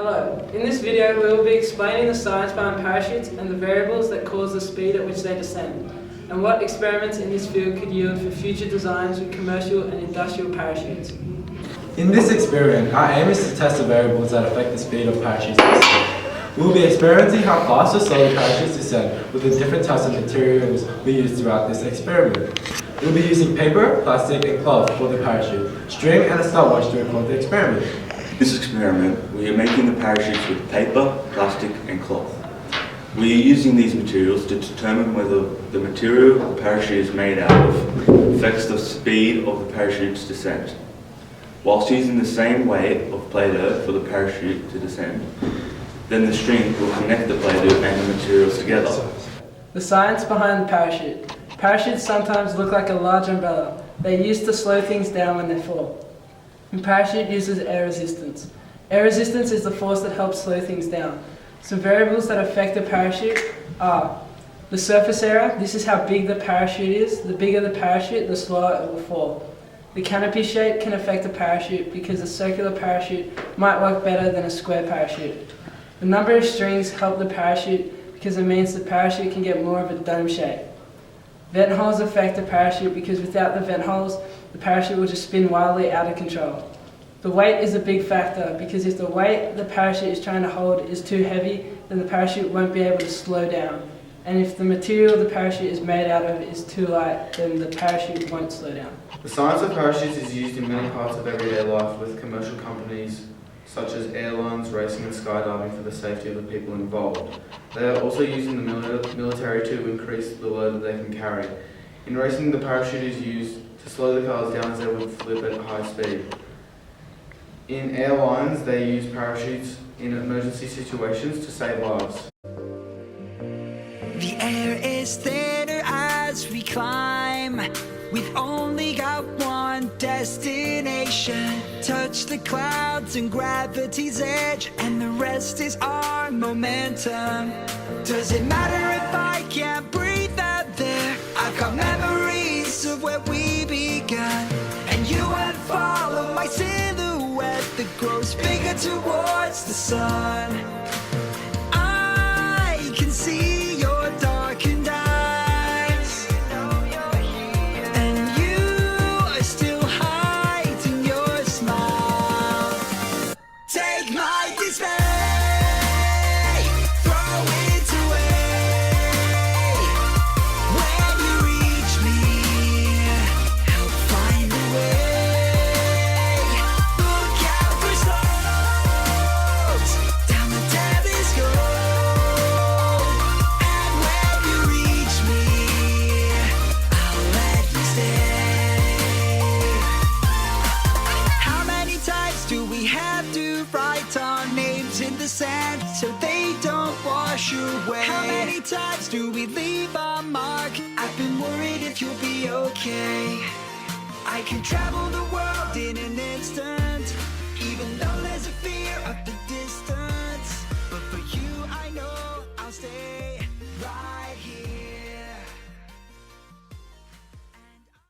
Hello, in this video we will be explaining the science behind parachutes and the variables that cause the speed at which they descend, and what experiments in this field could yield for future designs with commercial and industrial parachutes. In this experiment, our aim is to test the variables that affect the speed of parachutes descent. We will be experimenting how fast or slow the parachutes descend with the different types of materials we use throughout this experiment. We will be using paper, plastic and cloth for the parachute, string and a stopwatch to record the experiment. In this experiment, we are making the parachutes with paper, plastic and cloth. We are using these materials to determine whether the material the parachute is made out of affects the speed of the parachute's descent. Whilst using the same weight of Play-Doh for the parachute to descend, then the string will connect the Play-Doh and the materials together. The science behind the parachute. Parachutes sometimes look like a large umbrella. They're used to slow things down when they fall. The parachute uses air resistance. Air resistance is the force that helps slow things down. Some variables that affect the parachute are the surface area. This is how big the parachute is. The bigger the parachute, the slower it will fall. The canopy shape can affect a parachute because a circular parachute might work better than a square parachute. The number of strings help the parachute because it means the parachute can get more of a dome shape. Vent holes affect the parachute because without the vent holes, the parachute will just spin wildly out of control. The weight is a big factor because if the weight the parachute is trying to hold is too heavy, then the parachute won't be able to slow down. And if the material the parachute is made out of is too light, then the parachute won't slow down. The science of parachutes is used in many parts of everyday life with commercial companies such as airlines, racing and skydiving for the safety of the people involved. They are also used in the military to increase the load that they can carry. In racing, the parachute is used to slow the cars down as they would flip at high speed. In airlines, they use parachutes in emergency situations to save lives. The air is thinner as we climb. We've only got one destination. Touch the clouds and gravity's edge, and the rest is our momentum. Does it matter if I can't breathe out there? I've got memories of where we began, and you would follow my silhouette that grows bigger towards the sun. I can see your darkened eyes, and you are still hiding your smile. Take my dismay, throw it away. When you reach me, help find a way. Look out for slopes, down the devil's road. And when you reach me, I'll let you stay. How many times do we have to write our names in the sand so they don't wash away? How many times do we leave our mark? I've been worried if you'll be okay. I can travel the world in an instant, even though